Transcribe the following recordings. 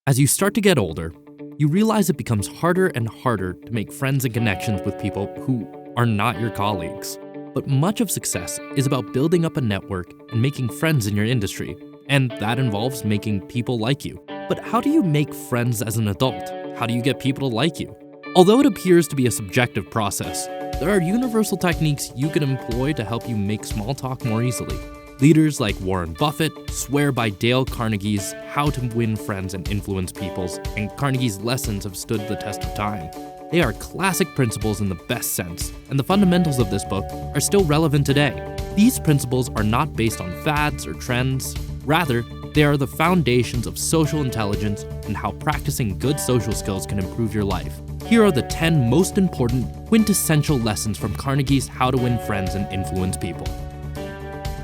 As you start to get older, you realize it becomes harder and harder to make friends and connections with people who are not your colleagues. But much of success is about building up a network and making friends in your industry, and that involves making people like you. But how do you make friends as an adult? How do you get people to like you? Although it appears to be a subjective process, there are universal techniques you can employ to help you make small talk more easily. Leaders like Warren Buffett swear by Dale Carnegie's How to Win Friends and Influence Peoples, and Carnegie's lessons have stood the test of time. They are classic principles in the best sense, and the fundamentals of this book are still relevant today. These principles are not based on fads or trends. Rather, they are the foundations of social intelligence and how practicing good social skills can improve your life. Here are the 10 most important quintessential lessons from Carnegie's How to Win Friends and Influence People.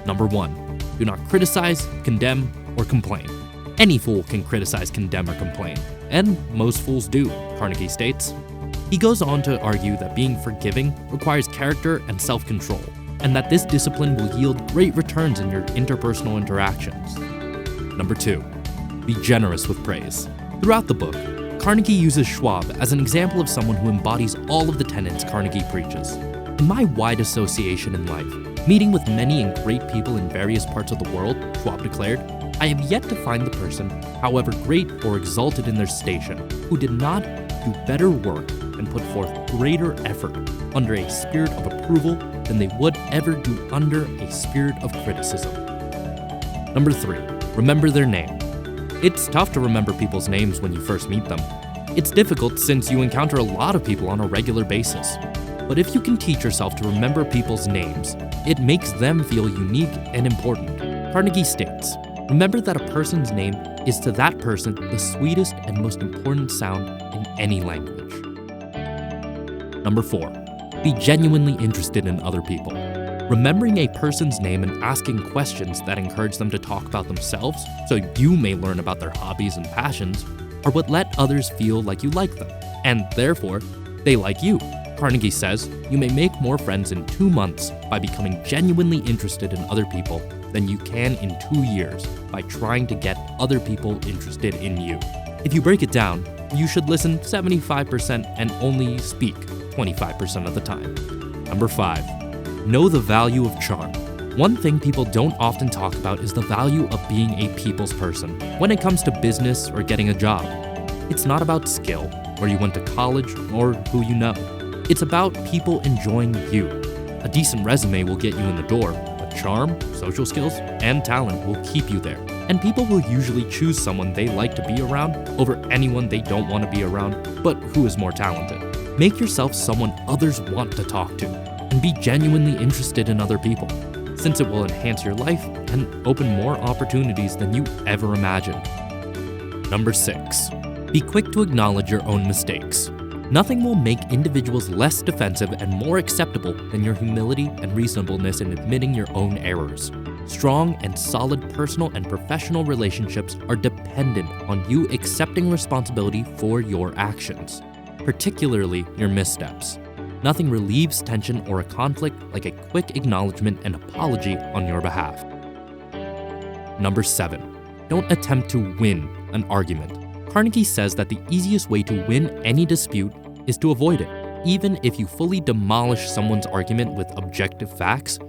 Number 1. Do not criticize, condemn, or complain. Any fool can criticize, condemn, or complain, and most fools do, Carnegie states. He goes on to argue that being forgiving requires character and self-control, and that this discipline will yield great returns in your interpersonal interactions. Number 2. Be generous with praise. Throughout the book, Carnegie uses Schwab as an example of someone who embodies all of the tenets Carnegie preaches. In my wide association in life, meeting with many and great people in various parts of the world, Schwab declared, I have yet to find the person, however great or exalted in their station, who did not do better work and put forth greater effort under a spirit of approval than they would ever do under a spirit of criticism. Number 3. Remember their name. It's tough to remember people's names when you first meet them. It's difficult since you encounter a lot of people on a regular basis. But if you can teach yourself to remember people's names, it makes them feel unique and important. Carnegie states, remember that a person's name is to that person the sweetest and most important sound in any language. Number 4. Be genuinely interested in other people. Remembering a person's name and asking questions that encourage them to talk about themselves so you may learn about their hobbies and passions are what let others feel like you like them, and therefore, they like you. Carnegie says you may make more friends in 2 months by becoming genuinely interested in other people than you can in 2 years by trying to get other people interested in you. If you break it down, you should listen 75% and only speak 25% of the time. Number 5. Know the value of charm. One thing people don't often talk about is the value of being a people's person when it comes to business or getting a job. It's not about skill, where you went to college, or who you know. It's about people enjoying you. A decent resume will get you in the door, but charm, social skills, and talent will keep you there. And people will usually choose someone they like to be around over anyone they don't want to be around, but who is more talented. Make yourself someone others want to talk to, and be genuinely interested in other people, since it will enhance your life and open more opportunities than you ever imagined. Number 6. Be quick to acknowledge your own mistakes. Nothing will make individuals less defensive and more acceptable than your humility and reasonableness in admitting your own errors. Strong and solid personal and professional relationships are dependent on you accepting responsibility for your actions, particularly your missteps. Nothing relieves tension or a conflict like a quick acknowledgement and apology on your behalf. Number 7. Don't attempt to win an argument. Carnegie says that the easiest way to win any dispute is to avoid it. Even if you fully demolish someone's argument with objective facts,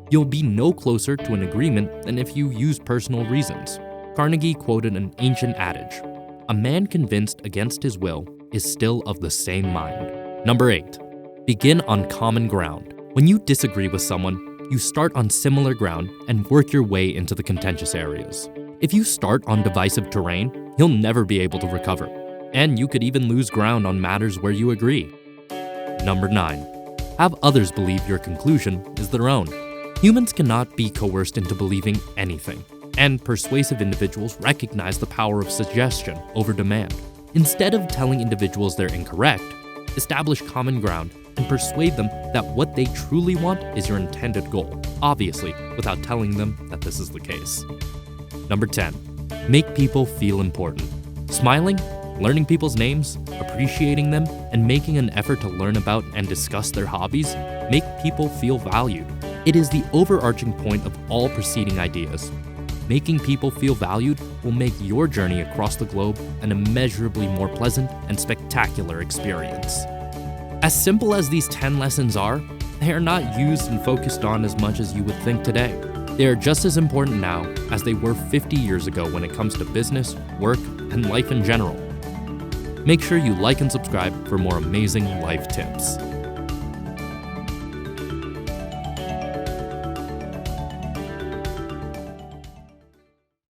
you'll be no closer to an agreement than if you use personal reasons. Carnegie quoted an ancient adage, "A man convinced against his will is still of the same mind." Number 8. Begin on common ground. When you disagree with someone, you start on similar ground and work your way into the contentious areas. If you start on divisive terrain, you'll never be able to recover, and you could even lose ground on matters where you agree. Number 9. Have others believe your conclusion is their own. Humans cannot be coerced into believing anything, and persuasive individuals recognize the power of suggestion over demand. Instead of telling individuals they're incorrect, establish common ground and persuade them that what they truly want is your intended goal, obviously without telling them that this is the case. Number 10. Make people feel important. Smiling, learning people's names, appreciating them, and making an effort to learn about and discuss their hobbies make people feel valued. It is the overarching point of all preceding ideas. Making people feel valued will make your journey across the globe an immeasurably more pleasant and spectacular experience. As simple as these 10 lessons are, they are not used and focused on as much as you would think today. They are just as important now as they were 50 years ago when it comes to business, work, and life in general. Make sure you like and subscribe for more amazing life tips.